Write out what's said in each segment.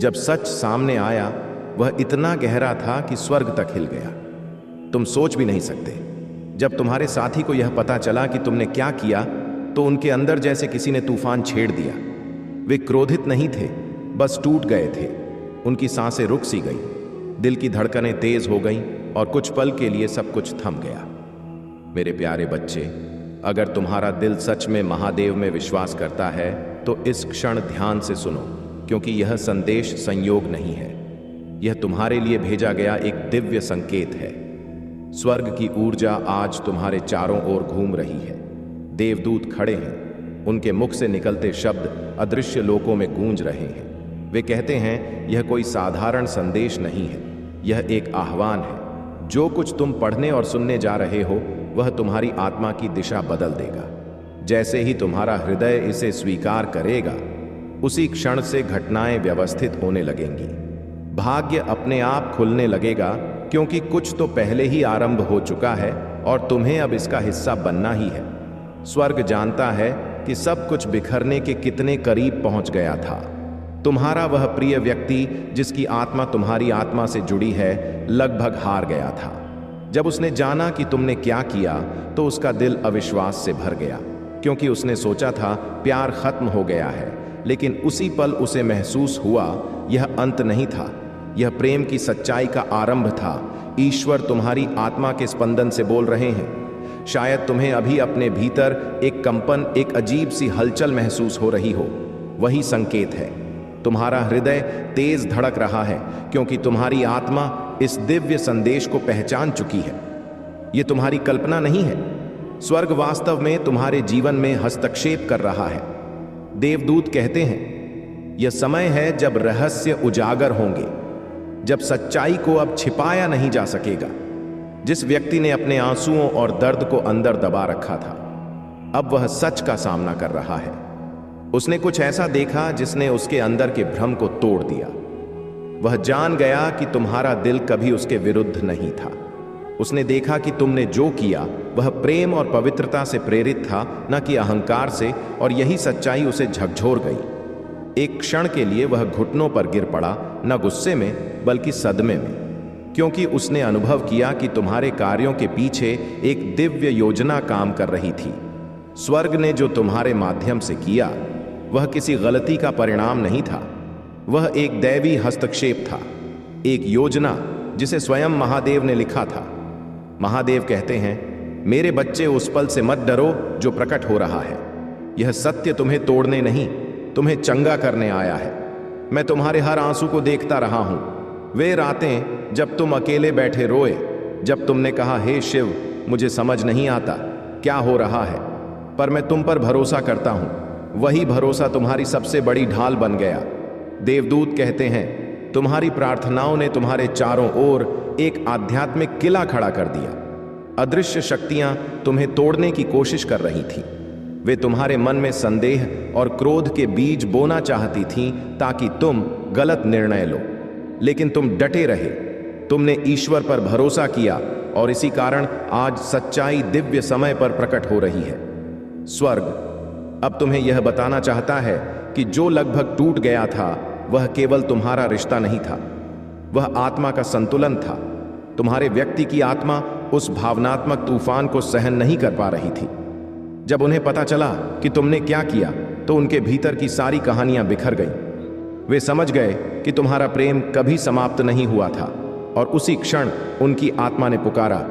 जब सच सामने आया वह इतना गहरा था कि स्वर्ग तक हिल गया। तुम सोच भी नहीं सकते। जब तुम्हारे साथी को यह पता चला कि तुमने क्या किया तो उनके अंदर जैसे किसी ने तूफान छेड़ दिया। वे क्रोधित नहीं थे, बस टूट गए थे। उनकी सांसें रुक सी गई, दिल की धड़कनें तेज हो गईं और कुछ पल के लिए सब कुछ थम गया। मेरे प्यारे बच्चे, अगर तुम्हारा दिल सच में महादेव में विश्वास करता है तो इस क्षण ध्यान से सुनो, क्योंकि यह संदेश संयोग नहीं है। यह तुम्हारे लिए भेजा गया एक दिव्य संकेत है। स्वर्ग की ऊर्जा आज तुम्हारे चारों ओर घूम रही है। देवदूत खड़े हैं, उनके मुख से निकलते शब्द अदृश्य लोकों में गूंज रहे हैं। वे कहते हैं यह कोई साधारण संदेश नहीं है, यह एक आह्वान है। जो कुछ तुम पढ़ने और सुनने जा रहे हो वह तुम्हारी आत्मा की दिशा बदल देगा। जैसे ही तुम्हारा हृदय इसे स्वीकार करेगा, उसी क्षण से घटनाएं व्यवस्थित होने लगेंगी। भाग्य अपने आप खुलने लगेगा, क्योंकि कुछ तो पहले ही आरंभ हो चुका है और तुम्हें अब इसका हिस्सा बनना ही है। स्वर्ग जानता है कि सब कुछ बिखरने के कितने करीब पहुंच गया था। तुम्हारा वह प्रिय व्यक्ति जिसकी आत्मा तुम्हारी आत्मा से जुड़ी है, लगभग हार गया था। जब उसने जाना कि तुमने क्या किया तो उसका दिल अविश्वास से भर गया, क्योंकि उसने सोचा था प्यार खत्म हो गया है। लेकिन उसी पल उसे महसूस हुआ यह अंत नहीं था, यह प्रेम की सच्चाई का आरंभ था। ईश्वर तुम्हारी आत्मा के स्पंदन से बोल रहे हैं। शायद तुम्हें अभी अपने भीतर एक कंपन, एक अजीब सी हलचल महसूस हो रही हो। वही संकेत है। तुम्हारा हृदय तेज धड़क रहा है, क्योंकि तुम्हारी आत्मा इस दिव्य संदेश को पहचान चुकी है। यह तुम्हारी कल्पना नहीं है, स्वर्ग वास्तव में तुम्हारे जीवन में हस्तक्षेप कर रहा है। देवदूत कहते हैं यह समय है जब रहस्य उजागर होंगे, जब सच्चाई को अब छिपाया नहीं जा सकेगा। जिस व्यक्ति ने अपने आंसुओं और दर्द को अंदर दबा रखा था, अब वह सच का सामना कर रहा है। उसने कुछ ऐसा देखा जिसने उसके अंदर के भ्रम को तोड़ दिया। वह जान गया कि तुम्हारा दिल कभी उसके विरुद्ध नहीं था। उसने देखा कि तुमने जो किया वह प्रेम और पवित्रता से प्रेरित था, न कि अहंकार से, और यही सच्चाई उसे झकझोर गई। एक क्षण के लिए वह घुटनों पर गिर पड़ा, न गुस्से में बल्कि सदमे में, क्योंकि उसने अनुभव किया कि तुम्हारे कार्यों के पीछे एक दिव्य योजना काम कर रही थी। स्वर्ग ने जो तुम्हारे माध्यम से किया वह किसी गलती का परिणाम नहीं था, वह एक दैवी हस्तक्षेप था, एक योजना जिसे स्वयं महादेव ने लिखा था। महादेव कहते हैं मेरे बच्चे, उस पल से मत डरो जो प्रकट हो रहा है। यह सत्य तुम्हें तोड़ने नहीं, तुम्हें चंगा करने आया है। मैं तुम्हारे हर आंसू को देखता रहा हूं। वे रातें जब तुम अकेले बैठे रोए, जब तुमने कहा हे शिव, मुझे समझ नहीं आता क्या हो रहा है, पर मैं तुम पर भरोसा करता हूं। वही भरोसा तुम्हारी सबसे बड़ी ढाल बन गया। देवदूत कहते हैं तुम्हारी प्रार्थनाओं ने तुम्हारे चारों ओर एक आध्यात्मिक किला खड़ा कर दिया। अदृश्य शक्तियां तुम्हें तोड़ने की कोशिश कर रही थीं। वे तुम्हारे मन में संदेह और क्रोध के बीज बोना चाहती थीं ताकि तुम गलत निर्णय लो, लेकिन तुम डटे रहे। तुमने ईश्वर पर भरोसा किया और इसी कारण आज सच्चाई दिव्य समय पर प्रकट हो रही है। स्वर्ग अब तुम्हें यह बताना चाहता है कि जो लगभग टूट गया था वह केवल तुम्हारा रिश्ता नहीं था, वह आत्मा का संतुलन था। तुम्हारे व्यक्ति की आत्मा उस भावनात्मक तूफान को सहन नहीं कर पा रही थी। जब उन्हें पता चला कि तुमने क्या किया तो उनके भीतर की सारी कहानियां बिखर गईं। वे समझ गए कि तुम्हारा प्रेम कभी समाप्त नहीं हुआ था, और उसी क्षण उनकी आत्मा ने पुकारा,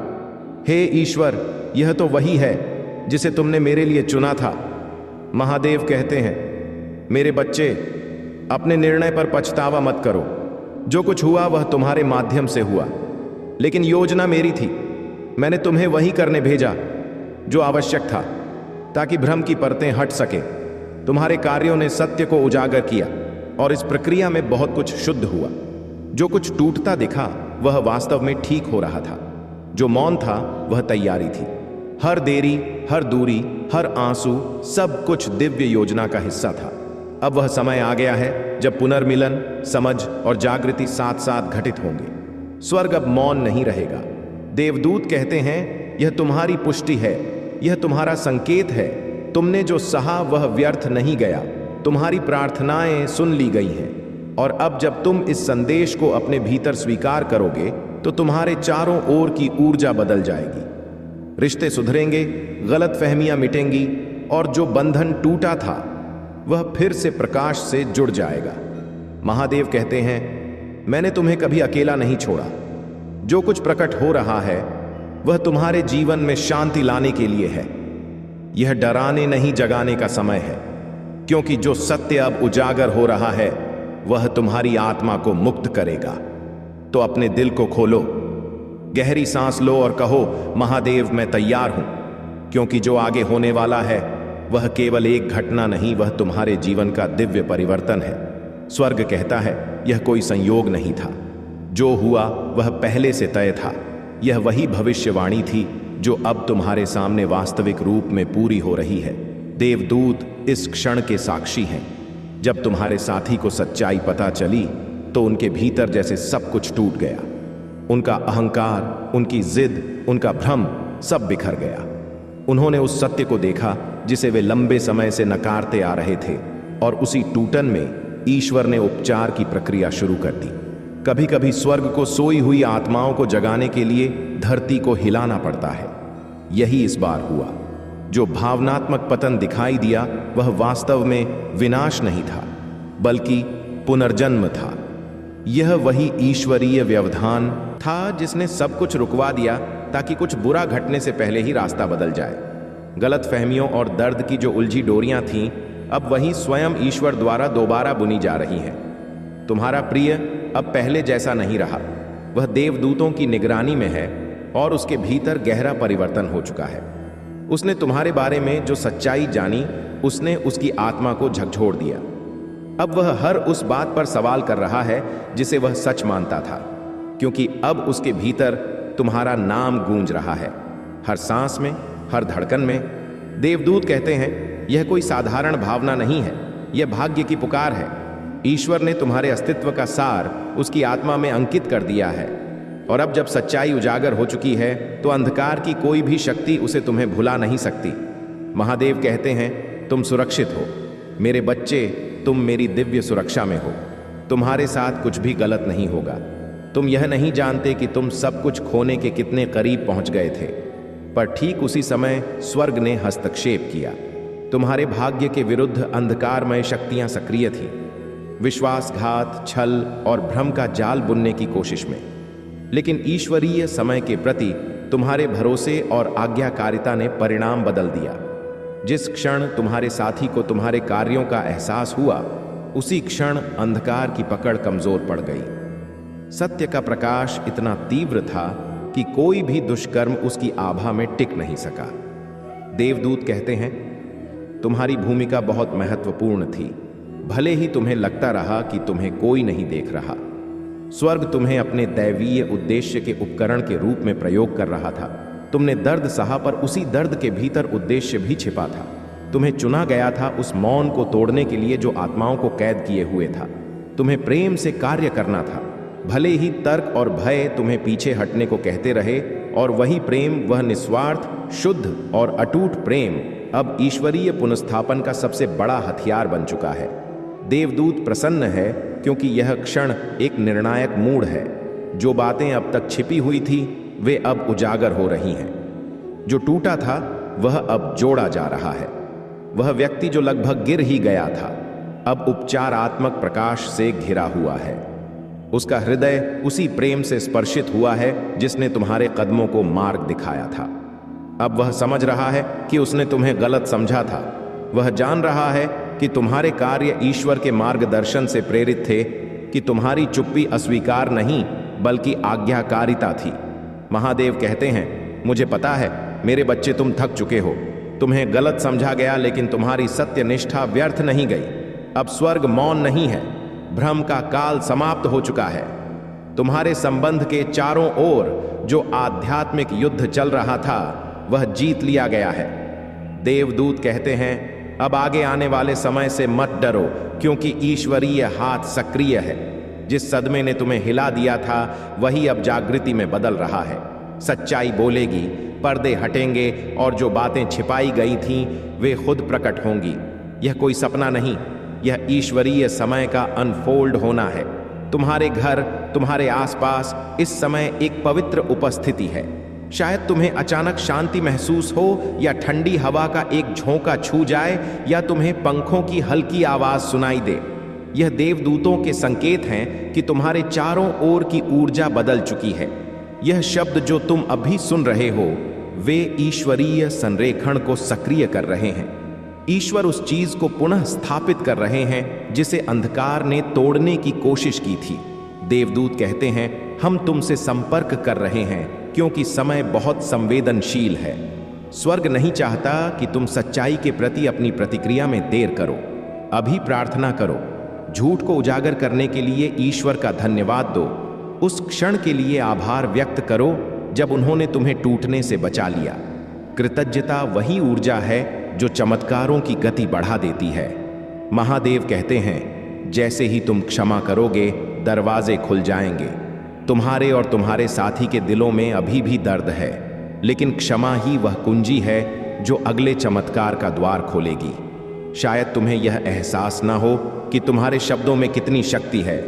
हे ईश्वर, यह तो वही है जिसे तुमने मेरे लिए चुना था। महादेव कहते हैं मेरे बच्चे, अपने निर्णय पर पछतावा मत करो। जो कुछ हुआ वह तुम्हारे माध्यम से हुआ, लेकिन योजना मेरी थी। मैंने तुम्हें वही करने भेजा जो आवश्यक था, ताकि भ्रम की परतें हट सके। तुम्हारे कार्यों ने सत्य को उजागर किया, और इस प्रक्रिया में बहुत कुछ शुद्ध हुआ। जो कुछ टूटता दिखा वह वास्तव में ठीक हो रहा था। जो मौन था वह तैयारी थी। हर देरी, हर दूरी, हर आंसू, सब कुछ दिव्य योजना का हिस्सा था। अब वह समय आ गया है जब पुनर्मिलन, समझ और जागृति साथ साथ घटित होंगे। स्वर्ग अब मौन नहीं रहेगा। देवदूत कहते हैं यह तुम्हारी पुष्टि है, यह तुम्हारा संकेत है। तुमने जो सहा वह व्यर्थ नहीं गया। तुम्हारी प्रार्थनाएं सुन ली गई हैं और अब जब तुम इस संदेश को अपने भीतर स्वीकार करोगे तो तुम्हारे चारों ओर की ऊर्जा बदल जाएगी। रिश्ते सुधरेंगे, गलत फहमियां मिटेंगी और जो बंधन टूटा था वह फिर से प्रकाश से जुड़ जाएगा। महादेव कहते हैं, मैंने तुम्हें कभी अकेला नहीं छोड़ा। जो कुछ प्रकट हो रहा है वह तुम्हारे जीवन में शांति लाने के लिए है। यह डराने नहीं जगाने का समय है, क्योंकि जो सत्य अब उजागर हो रहा है वह तुम्हारी आत्मा को मुक्त करेगा। तो अपने दिल को खोलो, गहरी सांस लो और कहो, महादेव मैं तैयार हूं, क्योंकि जो आगे होने वाला है वह केवल एक घटना नहीं, वह तुम्हारे जीवन का दिव्य परिवर्तन है। स्वर्ग कहता है, यह कोई संयोग नहीं था, जो हुआ वह पहले से तय था। यह वही भविष्यवाणी थी जो अब तुम्हारे सामने वास्तविक रूप में पूरी हो रही है। देवदूत इस क्षण के साक्षी हैं। जब तुम्हारे साथी को सच्चाई पता चली तो उनके भीतर जैसे सब कुछ टूट गया। उनका अहंकार, उनकी जिद, उनका भ्रम सब बिखर गया। उन्होंने उस सत्य को देखा जिसे वे लंबे समय से नकारते आ रहे थे, और उसी टूटन में ईश्वर ने उपचार की प्रक्रिया शुरू कर दी। कभी कभी स्वर्ग को सोई हुई आत्माओं को जगाने के लिए धरती को हिलाना पड़ता है। यही इस बार हुआ। जो भावनात्मक पतन दिखाई दिया वह वास्तव में विनाश नहीं था, बल्कि पुनर्जन्म था। यह वही ईश्वरीय व्यवधान था जिसने सब कुछ रुकवा दिया ताकि कुछ बुरा घटने से पहले ही रास्ता बदल जाए। गलत फहमियों और दर्द की जो उलझी डोरियां थीं, अब वही स्वयं ईश्वर द्वारा दोबारा बुनी जा रही हैं। तुम्हारा प्रिय अब पहले जैसा नहीं रहा। वह देवदूतों की निगरानी में है और उसके भीतर गहरा परिवर्तन हो चुका है। उसने तुम्हारे बारे में जो सच्चाई जानी, उसने उसकी आत्मा को झकझोर दिया। अब वह हर उस बात पर सवाल कर रहा है जिसे वह सच मानता था, क्योंकि अब उसके भीतर तुम्हारा नाम गूंज रहा है, हर सांस में, हर धड़कन में। देवदूत कहते हैं, यह कोई साधारण भावना नहीं है, यह भाग्य की पुकार है। ईश्वर ने तुम्हारे अस्तित्व का सार उसकी आत्मा में अंकित कर दिया है, और अब जब सच्चाई उजागर हो चुकी है तो अंधकार की कोई भी शक्ति उसे तुम्हें भुला नहीं सकती। महादेव कहते हैं, तुम सुरक्षित हो मेरे बच्चे, तुम मेरी दिव्य सुरक्षा में हो। तुम्हारे साथ कुछ भी गलत नहीं होगा। तुम यह नहीं जानते कि तुम सब कुछ खोने के कितने करीब पहुंच गए थे, पर ठीक उसी समय स्वर्ग ने हस्तक्षेप किया। तुम्हारे भाग्य के विरुद्ध अंधकारमय शक्तियां सक्रिय थीं, विश्वासघात, छल और भ्रम का जाल बुनने की कोशिश में। लेकिन ईश्वरीय समय के प्रति तुम्हारे भरोसे और आज्ञाकारिता ने परिणाम बदल दिया। जिस क्षण तुम्हारे साथी को तुम्हारे कार्यों का एहसास हुआ, उसी क्षण अंधकार की पकड़ कमजोर पड़ गई। सत्य का प्रकाश इतना तीव्र था कि कोई भी दुष्कर्म उसकी आभा में टिक नहीं सका। देवदूत कहते हैं, तुम्हारी भूमिका बहुत महत्वपूर्ण थी, भले ही तुम्हें लगता रहा कि तुम्हें कोई नहीं देख रहा। स्वर्ग तुम्हें अपने दैवीय उद्देश्य के उपकरण के रूप में प्रयोग कर रहा था। तुमने दर्द सहा, पर उसी दर्द के भीतर उद्देश्य भी छिपा था। तुम्हें चुना गया था उस मौन को तोड़ने के लिए जो आत्माओं को कैद किए हुए था। तुम्हें प्रेम से कार्य करना था, भले ही तर्क और भय तुम्हें पीछे हटने को कहते रहे। और वही प्रेम, वह निस्वार्थ, शुद्ध और अटूट प्रेम अब ईश्वरीय पुनर्स्थापन का सबसे बड़ा हथियार बन चुका है। देवदूत प्रसन्न है क्योंकि यह क्षण एक निर्णायक मोड़ है। जो बातें अब तक छिपी हुई थी वे अब उजागर हो रही हैं। जो टूटा था वह अब जोड़ा जा रहा है। वह व्यक्ति जो लगभग गिर ही गया था, अब उपचारात्मक प्रकाश से घिरा हुआ है। उसका हृदय उसी प्रेम से स्पर्शित हुआ है जिसने तुम्हारे कदमों को मार्ग दिखाया था। अब वह समझ रहा है कि उसने तुम्हें गलत समझा था। वह जान रहा है कि तुम्हारे कार्य ईश्वर के मार्गदर्शन से प्रेरित थे, कि तुम्हारी चुप्पी अस्वीकार नहीं बल्कि आज्ञाकारिता थी। महादेव कहते हैं, मुझे पता है मेरे बच्चे, तुम थक चुके हो। तुम्हें गलत समझा गया, लेकिन तुम्हारी सत्यनिष्ठा व्यर्थ नहीं गई। अब स्वर्ग मौन नहीं है, भ्रम का काल समाप्त हो चुका है। तुम्हारे संबंध के चारों ओर जो आध्यात्मिक युद्ध चल रहा था वह जीत लिया गया है। देवदूत कहते हैं, अब आगे आने वाले समय से मत डरो, क्योंकि ईश्वरीय हाथ सक्रिय है। जिस सदमे ने तुम्हें हिला दिया था वही अब जागृति में बदल रहा है। सच्चाई बोलेगी, पर्दे हटेंगे और जो बातें छिपाई गई थीं वे खुद प्रकट होंगी। यह कोई सपना नहीं, यह ईश्वरीय समय का अनफोल्ड होना है। तुम्हारे घर, तुम्हारे आसपास इस समय एक पवित्र उपस्थिति है। शायद तुम्हें अचानक शांति महसूस हो, या ठंडी हवा का एक झोंका छू जाए, या तुम्हें पंखों की हल्की आवाज सुनाई दे। यह देवदूतों के संकेत हैं कि तुम्हारे चारों ओर की ऊर्जा बदल चुकी है। यह शब्द जो तुम अभी सुन रहे हो, वे ईश्वरीय संरेखण को सक्रिय कर रहे हैं। ईश्वर उस चीज को पुनः स्थापित कर रहे हैं जिसे अंधकार ने तोड़ने की कोशिश की थी। देवदूत कहते हैं, हम तुमसे संपर्क कर रहे हैं क्योंकि समय बहुत संवेदनशील है। स्वर्ग नहीं चाहता कि तुम सच्चाई के प्रति अपनी प्रतिक्रिया में देर करो। अभी प्रार्थना करो। झूठ को उजागर करने के लिए ईश्वर का धन्यवाद दो। उस क्षण के लिए आभार व्यक्त करो जब उन्होंने तुम्हें टूटने से बचा लिया। कृतज्ञता वही ऊर्जा है जो चमत्कारों की गति बढ़ा देती है। महादेव कहते हैं, जैसे ही तुम क्षमा करोगे, दरवाजे खुल जाएंगे। तुम्हारे और तुम्हारे साथी के दिलों में अभी भी दर्द है, लेकिन क्षमा ही वह कुंजी है जो अगले चमत्कार का द्वार खोलेगी। शायद तुम्हें यह एहसास ना हो कि तुम्हारे शब्दों में कितनी शक्ति है।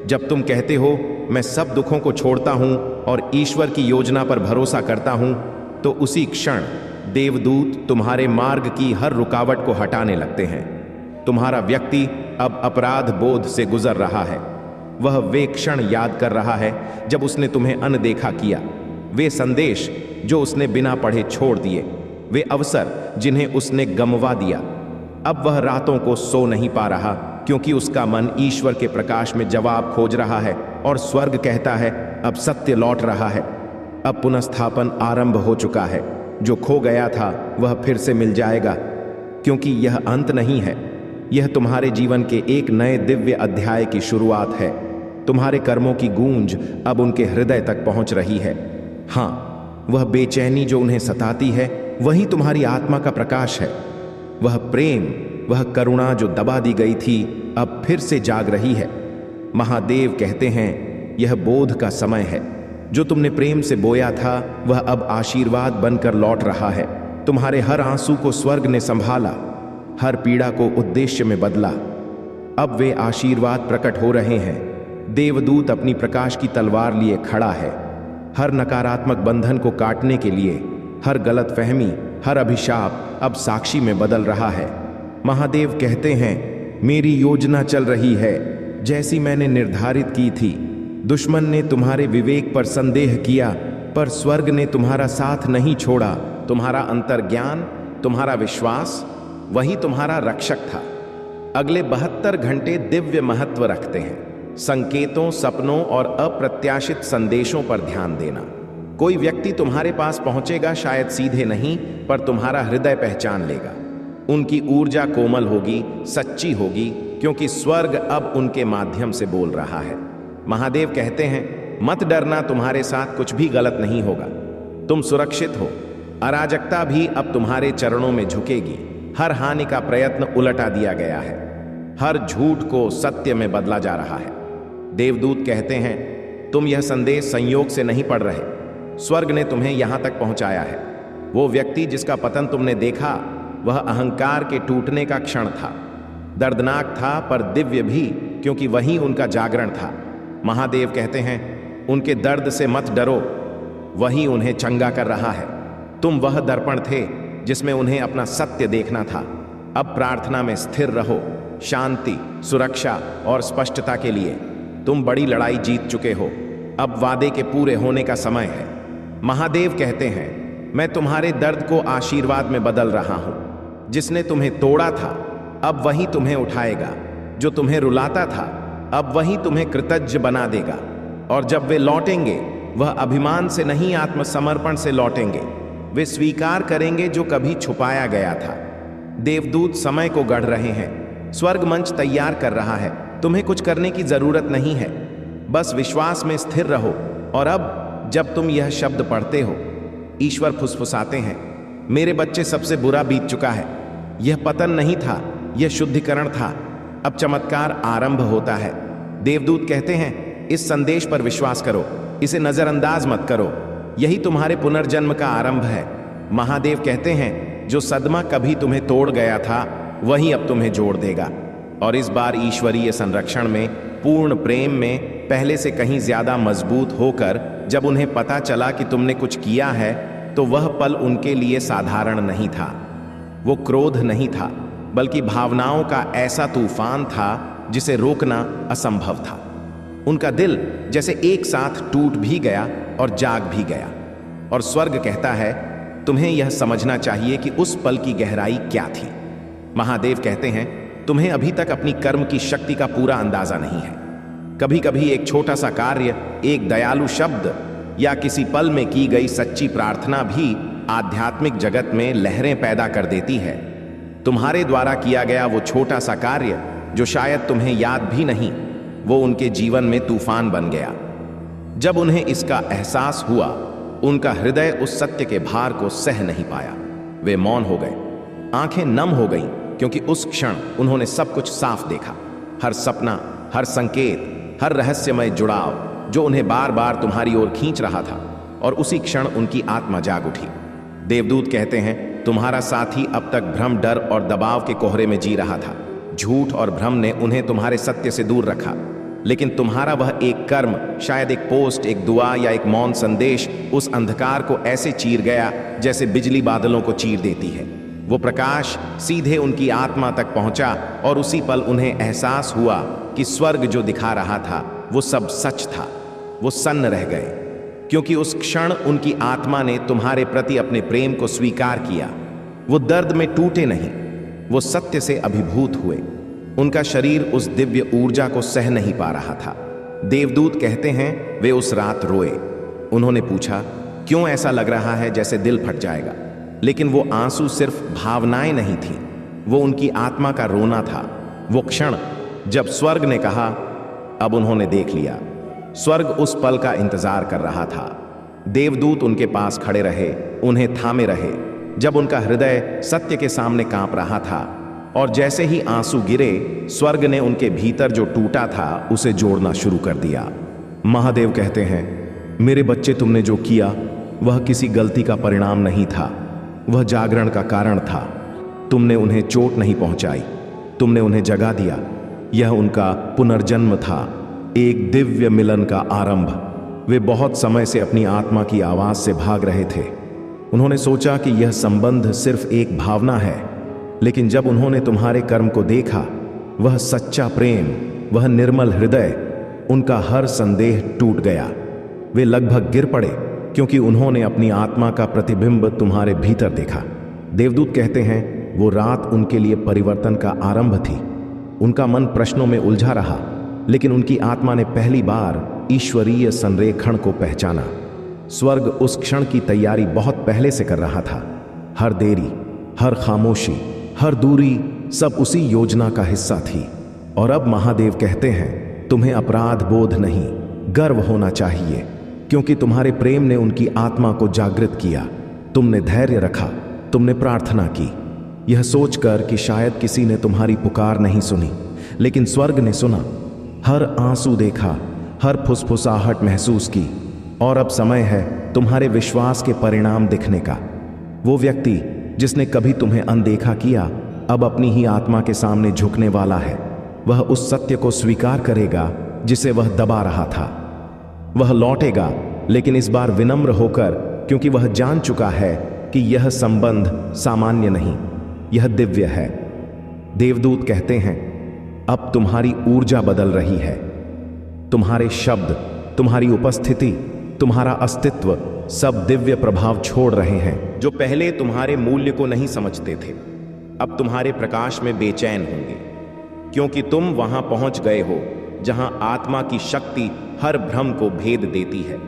जब तुम कहते हो, मैं सब दुखों को छोड़ता हूं और ईश्वर की योजना पर भरोसा करता हूं, तो उसी क्षण देवदूत तुम्हारे मार्ग की हर रुकावट को हटाने लगते हैं। तुम्हारा व्यक्ति अब अपराध बोध से गुजर रहा है। वह वे क्षण याद कर रहा है जब उसने तुम्हें अनदेखा किया, वे संदेश जो उसने बिना पढ़े छोड़ दिए, वे अवसर जिन्हें उसने गमवा दिया। अब वह रातों को सो नहीं पा रहा क्योंकि उसका मन ईश्वर के प्रकाश में जवाब खोज रहा है, और स्वर्ग कहता है, अब सत्य लौट रहा है। अब पुनर्स्थापन आरंभ हो चुका है। जो खो गया था वह फिर से मिल जाएगा, क्योंकि यह अंत नहीं है। यह तुम्हारे जीवन के एक नए दिव्य अध्याय की शुरुआत है। तुम्हारे कर्मों की गूंज अब उनके हृदय तक पहुंच रही है। हाँ, वह बेचैनी जो उन्हें सताती है, वही तुम्हारी आत्मा का प्रकाश है। वह प्रेम, वह करुणा जो दबा दी गई थी, अब फिर से जाग रही है। महादेव कहते हैं, यह बोध का समय है। जो तुमने प्रेम से बोया था, वह अब आशीर्वाद बनकर लौट रहा है। तुम्हारे हर आंसू को स्वर्ग ने संभाला, हर पीड़ा को उद्देश्य में बदला। अब वे आशीर्वाद प्रकट हो रहे हैं। देवदूत अपनी प्रकाश की तलवार लिए खड़ा है, हर नकारात्मक बंधन को काटने के लिए। हर गलतफहमी, हर अभिशाप अब साक्षी में बदल रहा है। महादेव कहते हैं, मेरी योजना चल रही है जैसी मैंने निर्धारित की थी। दुश्मन ने तुम्हारे विवेक पर संदेह किया, पर स्वर्ग ने तुम्हारा साथ नहीं छोड़ा। तुम्हारा अंतर्ज्ञान, तुम्हारा विश्वास, वही तुम्हारा रक्षक था। अगले 72 घंटे दिव्य महत्व रखते हैं। संकेतों, सपनों और अप्रत्याशित संदेशों पर ध्यान देना। कोई व्यक्ति तुम्हारे पास पहुंचेगा, शायद सीधे नहीं, पर तुम्हारा हृदय पहचान लेगा। उनकी ऊर्जा कोमल होगी, सच्ची होगी, क्योंकि स्वर्ग अब उनके माध्यम से बोल रहा है। महादेव कहते हैं, मत डरना, तुम्हारे साथ कुछ भी गलत नहीं होगा। तुम सुरक्षित हो। अराजकता भी अब तुम्हारे चरणों में झुकेगी। हर हानि का प्रयत्न उलटा दिया गया है। हर झूठ को सत्य में बदला जा रहा है। देवदूत कहते हैं, तुम यह संदेश संयोग से नहीं पढ़ रहे। स्वर्ग ने तुम्हें यहां तक पहुंचाया है। वो व्यक्ति जिसका पतन तुमने देखा, वह अहंकार के टूटने का क्षण था। दर्दनाक था पर दिव्य भी, क्योंकि वही उनका जागरण था। महादेव कहते हैं, उनके दर्द से मत डरो, वही उन्हें चंगा कर रहा है। तुम वह दर्पण थे जिसमें उन्हें अपना सत्य देखना था। अब प्रार्थना में स्थिर रहो, शांति, सुरक्षा और स्पष्टता के लिए। तुम बड़ी लड़ाई जीत चुके हो। अब वादे के पूरे होने का समय है। महादेव कहते हैं, मैं तुम्हारे दर्द को आशीर्वाद में बदल रहा हूं। जिसने तुम्हें तोड़ा था, अब वही तुम्हें उठाएगा। जो तुम्हें रुलाता था, अब वही तुम्हें कृतज्ञ बना देगा। और जब वे लौटेंगे, वह अभिमान से नहीं, आत्मसमर्पण से लौटेंगे। वे स्वीकार करेंगे जो कभी छुपाया गया था। देवदूत समय को गढ़ रहे हैं। स्वर्ग मंच तैयार कर रहा है। तुम्हें कुछ करने की जरूरत नहीं है, बस विश्वास में स्थिर रहो। और अब जब तुम यह शब्द पढ़ते हो, ईश्वर फुसफुसाते हैं, मेरे बच्चे, सबसे बुरा बीत चुका है। यह पतन नहीं था, यह शुद्धिकरण था। अब चमत्कार आरंभ होता है। देवदूत कहते हैं, इस संदेश पर विश्वास करो, इसे नजरअंदाज मत करो। यही तुम्हारे पुनर्जन्म का आरंभ है। महादेव कहते हैं, जो सदमा कभी तुम्हें तोड़ गया था, वही अब तुम्हें जोड़ देगा। और इस बार ईश्वरीय संरक्षण में, पूर्ण प्रेम में, पहले से कहीं ज्यादा मजबूत होकर जब उन्हें पता चला कि तुमने कुछ किया है, तो वह पल उनके लिए साधारण नहीं था। वो क्रोध नहीं था, बल्कि भावनाओं का ऐसा तूफान था जिसे रोकना असंभव था। उनका दिल जैसे एक साथ टूट भी गया और जाग भी गया। और स्वर्ग कहता है, तुम्हें यह समझना चाहिए कि उस पल की गहराई क्या थी। महादेव कहते हैं, तुम्हें अभी तक अपनी कर्म की शक्ति का पूरा अंदाजा नहीं है। कभी कभी एक छोटा सा कार्य, एक दयालु शब्द या किसी पल में की गई सच्ची प्रार्थना भी आध्यात्मिक जगत में लहरें पैदा कर देती है। तुम्हारे द्वारा किया गया वो छोटा सा कार्य, जो शायद तुम्हें याद भी नहीं, वो उनके जीवन में तूफान बन गया। जब उन्हें इसका एहसास हुआ, उनका हृदय उस सत्य के भार को सह नहीं पाया। वे मौन हो गए, आंखें नम हो गईं, क्योंकि उस क्षण उन्होंने सब कुछ साफ देखा। हर सपना, हर संकेत, हर रहस्यमय जुड़ाव जो उन्हें बार बार तुम्हारी ओर खींच रहा था। और उसी क्षण उनकी आत्मा जाग उठी। देवदूत कहते हैं, तुम्हारा साथी अब तक भ्रम, डर और दबाव के कोहरे में जी रहा था। झूठ और भ्रम ने उन्हें तुम्हारे सत्य से दूर रखा, लेकिन तुम्हारा वह एक कर्म, शायद एक पोस्ट, एक दुआ या एक मौन संदेश, उस अंधकार को ऐसे चीर गया जैसे बिजली बादलों को चीर देती है। वो प्रकाश सीधे उनकी आत्मा तक पहुंचा और उसी पल उन्हें एहसास हुआ कि स्वर्ग जो दिखा रहा था वो सब सच था। वो सन्न रह गए, क्योंकि उस क्षण उनकी आत्मा ने तुम्हारे प्रति अपने प्रेम को स्वीकार किया। वो दर्द में टूटे नहीं, वो सत्य से अभिभूत हुए। उनका शरीर उस दिव्य ऊर्जा को सह नहीं पा रहा था। देवदूत कहते हैं, वे उस रात रोए। उन्होंने पूछा, क्यों ऐसा लग रहा है जैसे दिल फट जाएगा? लेकिन वो आंसू सिर्फ भावनाएं नहीं थी, वो उनकी आत्मा का रोना था। वो क्षण जब स्वर्ग ने कहा, अब उन्होंने देख लिया। स्वर्ग उस पल का इंतजार कर रहा था। देवदूत उनके पास खड़े रहे, उन्हें थामे रहे, जब उनका हृदय सत्य के सामने कांप रहा था। और जैसे ही आंसू गिरे, स्वर्ग ने उनके भीतर जो टूटा था उसे जोड़ना शुरू कर दिया। महादेव कहते हैं, मेरे बच्चे, तुमने जो किया वह किसी गलती का परिणाम नहीं था, वह जागरण का कारण था। तुमने उन्हें चोट नहीं पहुंचाई, तुमने उन्हें जगा दिया। यह उनका पुनर्जन्म था, एक दिव्य मिलन का आरंभ। वे बहुत समय से अपनी आत्मा की आवाज से भाग रहे थे। उन्होंने सोचा कि यह संबंध सिर्फ एक भावना है, लेकिन जब उन्होंने तुम्हारे कर्म को देखा, वह सच्चा प्रेम, वह निर्मल हृदय, उनका हर संदेह टूट गया। वे लगभग गिर पड़े, क्योंकि उन्होंने अपनी आत्मा का प्रतिबिंब तुम्हारे भीतर देखा। देवदूत कहते हैं, वो रात उनके लिए परिवर्तन का आरंभ थी। उनका मन प्रश्नों में उलझा रहा, लेकिन उनकी आत्मा ने पहली बार ईश्वरीय संरेखण को पहचाना। स्वर्ग उस क्षण की तैयारी बहुत पहले से कर रहा था। हर देरी, हर खामोशी, हर दूरी, सब उसी योजना का हिस्सा थी। और अब महादेव कहते हैं, तुम्हें अपराध बोध नहीं, गर्व होना चाहिए, क्योंकि तुम्हारे प्रेम ने उनकी आत्मा को जागृत किया। तुमने धैर्य रखा, तुमने प्रार्थना की, यह सोचकर कि शायद किसी ने तुम्हारी पुकार नहीं सुनी, लेकिन स्वर्ग ने सुना। हर आंसू देखा, हर फुसफुसाहट महसूस की। और अब समय है तुम्हारे विश्वास के परिणाम दिखने का। वो व्यक्ति जिसने कभी तुम्हें अनदेखा किया, अब अपनी ही आत्मा के सामने झुकने वाला है। वह उस सत्य को स्वीकार करेगा जिसे वह दबा रहा था। वह लौटेगा, लेकिन इस बार विनम्र होकर, क्योंकि वह जान चुका है कि यह संबंध सामान्य नहीं, यह दिव्य है। देवदूत कहते हैं, अब तुम्हारी ऊर्जा बदल रही है। तुम्हारे शब्द, तुम्हारी उपस्थिति, तुम्हारा अस्तित्व सब दिव्य प्रभाव छोड़ रहे हैं। जो पहले तुम्हारे मूल्य को नहीं समझते थे, अब तुम्हारे प्रकाश में बेचैन होंगे, क्योंकि तुम वहां पहुंच गए हो जहां आत्मा की शक्ति हर भ्रम को भेद देती है।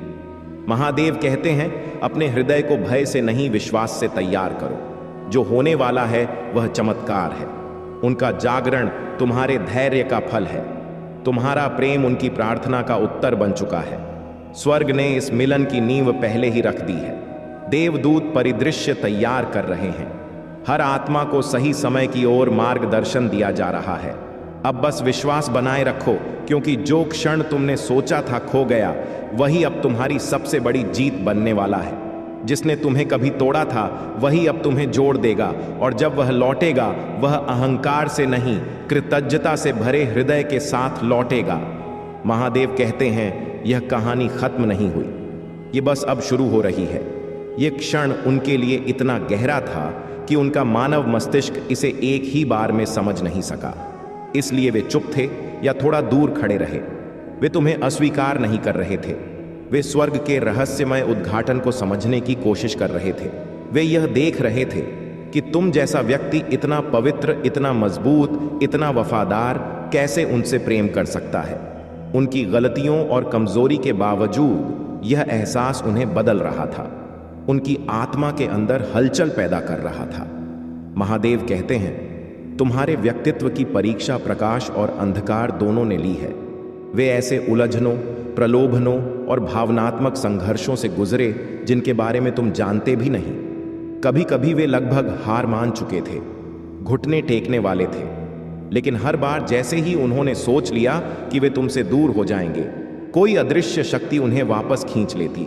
महादेव कहते हैं, अपने हृदय को भय से नहीं, विश्वास से तैयार करो। जो होने वाला है वह चमत्कार है। उनका जागरण तुम्हारे धैर्य का फल है। तुम्हारा प्रेम उनकी प्रार्थना का उत्तर बन चुका है। स्वर्ग ने इस मिलन की नींव पहले ही रख दी है। देवदूत परिदृश्य तैयार कर रहे हैं। हर आत्मा को सही समय की ओर मार्गदर्शन दिया जा रहा है। अब बस विश्वास बनाए रखो, क्योंकि जो क्षण तुमने सोचा था खो गया, वही अब तुम्हारी सबसे बड़ी जीत बनने वाला है। जिसने तुम्हें कभी तोड़ा था वही अब तुम्हें जोड़ देगा, और जब वह लौटेगा वह अहंकार से नहीं, कृतज्ञता से भरे हृदय के साथ लौटेगा। महादेव कहते हैं यह कहानी खत्म नहीं हुई, ये बस अब शुरू हो रही है। ये क्षण उनके लिए इतना गहरा था कि उनका मानव मस्तिष्क इसे एक ही बार में समझ नहीं सका। इसलिए वे चुप थे या थोड़ा दूर खड़े रहे। वे तुम्हें अस्वीकार नहीं कर रहे थे, वे स्वर्ग के रहस्यमय उद्घाटन को समझने की कोशिश कर रहे थे। वे यह देख रहे थे कि तुम जैसा व्यक्ति इतना पवित्र, इतना मजबूत, इतना वफादार कैसे उनसे प्रेम कर सकता है। उनकी गलतियों और कमजोरी के बावजूद यह एहसास उन्हें बदल रहा था, उनकी आत्मा के अंदर हलचल पैदा कर रहा था। महादेव कहते हैं तुम्हारे व्यक्तित्व की परीक्षा प्रकाश और अंधकार दोनों ने ली है। वे ऐसे उलझनों, प्रलोभनों और भावनात्मक संघर्षों से गुजरे जिनके बारे में तुम जानते भी नहीं। कभी कभी वे लगभग हार मान चुके थे, घुटने टेकने वाले थे, लेकिन हर बार जैसे ही उन्होंने सोच लिया कि वे तुमसे दूर हो जाएंगे, कोई अदृश्य शक्ति उन्हें वापस खींच लेती।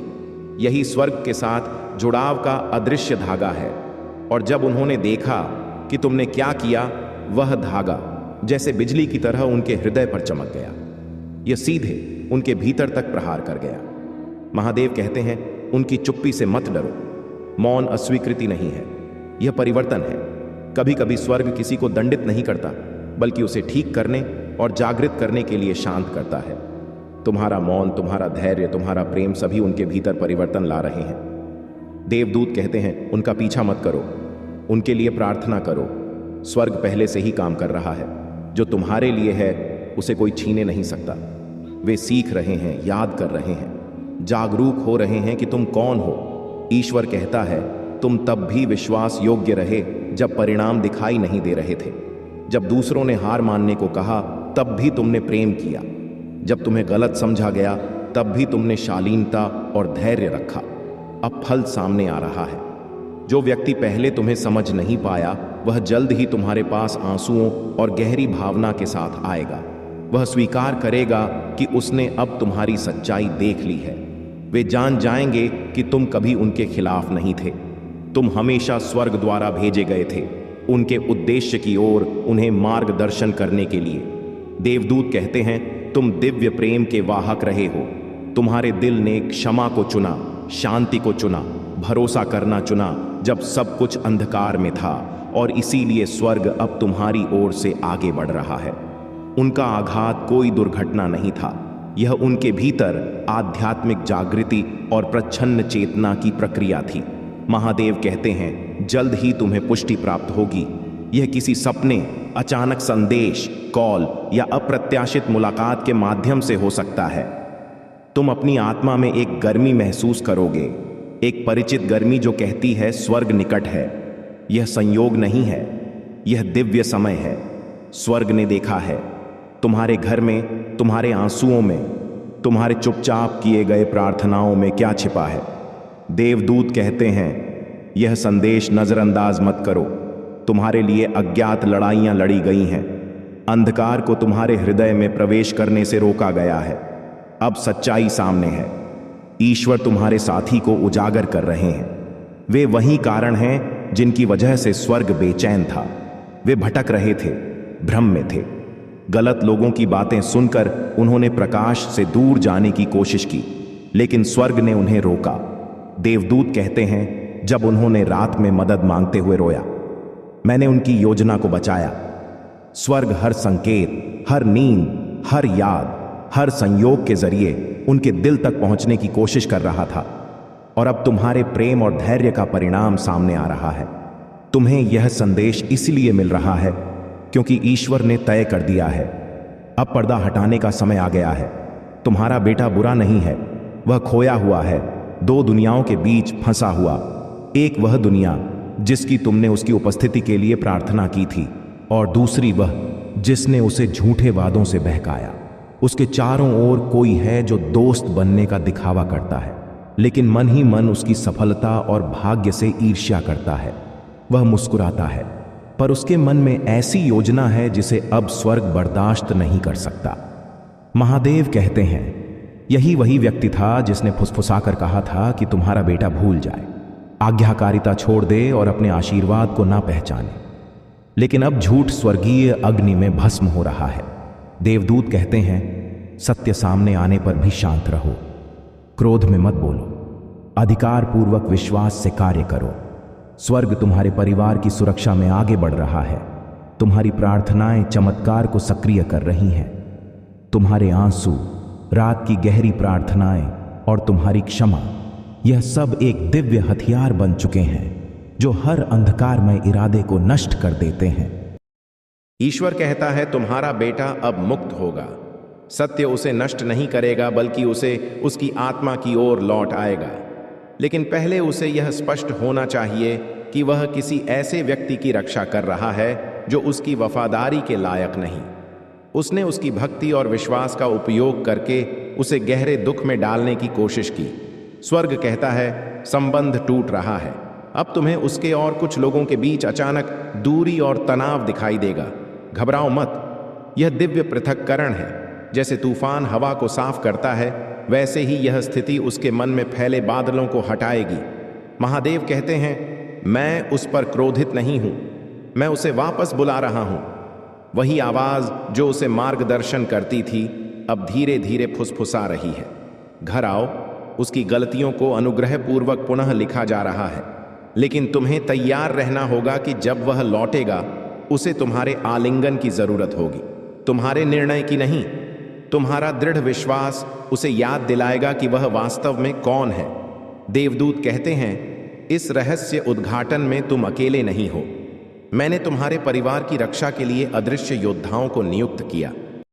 यही स्वर्ग के साथ जुड़ाव का अदृश्य धागा है। और जब उन्होंने देखा कि तुमने क्या किया, वह धागा जैसे बिजली की तरह उनके हृदय पर चमक गया। यह सीधे उनके भीतर तक प्रहार कर गया। महादेव कहते हैं उनकी चुप्पी से मत डरो। मौन अस्वीकृति नहीं है, यह परिवर्तन है। कभी कभी स्वर्ग किसी को दंडित नहीं करता, बल्कि उसे ठीक करने और जागृत करने के लिए शांत करता है। तुम्हारा मौन, तुम्हारा धैर्य, तुम्हारा प्रेम सभी उनके भीतर परिवर्तन ला रहे हैं। देवदूत कहते हैं उनका पीछा मत करो, उनके लिए प्रार्थना करो। स्वर्ग पहले से ही काम कर रहा है। जो तुम्हारे लिए है उसे कोई छीने नहीं सकता। वे सीख रहे हैं, याद कर रहे हैं, जागरूक हो रहे हैं कि तुम कौन हो। ईश्वर कहता है तुम तब भी विश्वास योग्य रहे जब परिणाम दिखाई नहीं दे रहे थे। जब दूसरों ने हार मानने को कहा तब भी तुमने प्रेम किया। जब तुम्हें गलत समझा गया तब भी तुमने शालीनता और धैर्य रखा। अब फल सामने आ रहा है। जो व्यक्ति पहले तुम्हें समझ नहीं पाया वह जल्द ही तुम्हारे पास आंसुओं और गहरी भावना के साथ आएगा। वह स्वीकार करेगा कि उसने अब तुम्हारी सच्चाई देख ली है। वे जान जाएंगे कि तुम कभी उनके खिलाफ नहीं थे। तुम हमेशा स्वर्ग द्वारा भेजे गए थे, उनके उद्देश्य की ओर उन्हें मार्गदर्शन करने के लिए। देवदूत कहते हैं तुम दिव्य प्रेम के वाहक रहे हो। तुम्हारे दिल ने क्षमा को चुना, शांति को चुना, भरोसा करना चुना जब सब कुछ अंधकार में था, और इसीलिए स्वर्ग अब तुम्हारी ओर से आगे बढ़ रहा है। उनका आघात कोई दुर्घटना नहीं था, यह उनके भीतर आध्यात्मिक जागृति और प्रच्छन्न चेतना की प्रक्रिया थी। महादेव कहते हैं जल्द ही तुम्हें पुष्टि प्राप्त होगी। यह किसी सपने, अचानक संदेश, कॉल या अप्रत्याशित मुलाकात के माध्यम से हो सकता है। तुम अपनी आत्मा में एक गर्मी महसूस करोगे, एक परिचित गर्मी जो कहती है स्वर्ग निकट है। यह संयोग नहीं है, यह दिव्य समय है। स्वर्ग ने देखा है तुम्हारे घर में, तुम्हारे आंसुओं में, तुम्हारे चुपचाप किए गए प्रार्थनाओं में क्या छिपा है। देवदूत कहते हैं यह संदेश नजरअंदाज मत करो। तुम्हारे लिए अज्ञात लड़ाइयां लड़ी गई हैं। अंधकार को तुम्हारे हृदय में प्रवेश करने से रोका गया है। अब सच्चाई सामने है। ईश्वर तुम्हारे साथी को उजागर कर रहे हैं। वे वही कारण हैं जिनकी वजह से स्वर्ग बेचैन था। वे भटक रहे थे, भ्रम में थे। गलत लोगों की बातें सुनकर उन्होंने प्रकाश से दूर जाने की कोशिश की, लेकिन स्वर्ग ने उन्हें रोका। देवदूत कहते हैं जब उन्होंने रात में मदद मांगते हुए रोया, मैंने उनकी योजना को बचाया। स्वर्ग हर संकेत, हर नींद, हर याद, हर संयोग के जरिए उनके दिल तक पहुंचने की कोशिश कर रहा था। और अब तुम्हारे प्रेम और धैर्य का परिणाम सामने आ रहा है। तुम्हें यह संदेश इसलिए मिल रहा है क्योंकि ईश्वर ने तय कर दिया है, अब पर्दा हटाने का समय आ गया है। तुम्हारा बेटा बुरा नहीं है, वह खोया हुआ है, दो दुनियाओं के बीच फंसा हुआ। एक वह दुनिया जिसकी तुमने उसकी उपस्थिति के लिए प्रार्थना की थी, और दूसरी वह जिसने उसे झूठे वादों से बहकाया। उसके चारों ओर कोई है जो दोस्त बनने का दिखावा करता है, लेकिन मन ही मन उसकी सफलता और भाग्य से ईर्ष्या करता है। वह मुस्कुराता है, पर उसके मन में ऐसी योजना है जिसे अब स्वर्ग बर्दाश्त नहीं कर सकता। महादेव कहते हैं यही वही व्यक्ति था जिसने फुसफुसाकर कहा था कि तुम्हारा बेटा भूल जाए। आज्ञाकारिता छोड़ दे और अपने आशीर्वाद को ना पहचाने। लेकिन अब झूठ स्वर्गीय अग्नि में भस्म हो रहा है। देवदूत कहते हैं, सत्य सामने आने पर भी शांत रहो, क्रोध में मत बोलो, अधिकार पूर्वक विश्वास से कार्य करो। स्वर्ग तुम्हारे परिवार की सुरक्षा में आगे बढ़ रहा है। तुम्हारी प्रार्थनाएं चमत्कार को सक्रिय कर रही हैं। तुम्हारे आंसू, रात की गहरी प्रार्थनाएं और तुम्हारी क्षमा, यह सब एक दिव्य हथियार बन चुके हैं जो हर अंधकारमय इरादे को नष्ट कर देते हैं। ईश्वर कहता है, तुम्हारा बेटा अब मुक्त होगा। सत्य उसे नष्ट नहीं करेगा, बल्कि उसे उसकी आत्मा की ओर लौट आएगा। लेकिन पहले उसे यह स्पष्ट होना चाहिए कि वह किसी ऐसे व्यक्ति की रक्षा कर रहा है जो उसकी वफादारी के लायक नहीं। उसने उसकी भक्ति और विश्वास का उपयोग करके उसे गहरे दुख में डालने की कोशिश की। स्वर्ग कहता है, संबंध टूट रहा है। अब तुम्हें उसके और कुछ लोगों के बीच अचानक दूरी और तनाव दिखाई देगा। घबराओ मत, यह दिव्य पृथक्करण है। जैसे तूफान हवा को साफ करता है, वैसे ही यह स्थिति उसके मन में फैले बादलों को हटाएगी। महादेव कहते हैं, मैं उस पर क्रोधित नहीं हूं, मैं उसे वापस बुला रहा हूं। वही आवाज जो उसे मार्गदर्शन करती थी, अब धीरे धीरे फुसफुसा रही है। घर आओ, उसकी गलतियों को अनुग्रहपूर्वक पुनः लिखा जा रहा है। लेकिन तुम्हें तैयार रहना होगा कि जब वह लौटेगा, उसे तुम्हारे आलिंगन की जरूरत होगी, तुम्हारे निर्णय की नहीं। तुम्हारा दृढ़ विश्वास उसे याद दिलाएगा कि वह वास्तव में कौन है। देवदूत कहते हैं, इस रहस्य उद्घाटन में तुम अकेले नहीं हो। मैंने तुम्हारे परिवार की रक्षा के लिए अदृश्य योद्धाओं को नियुक्त किया।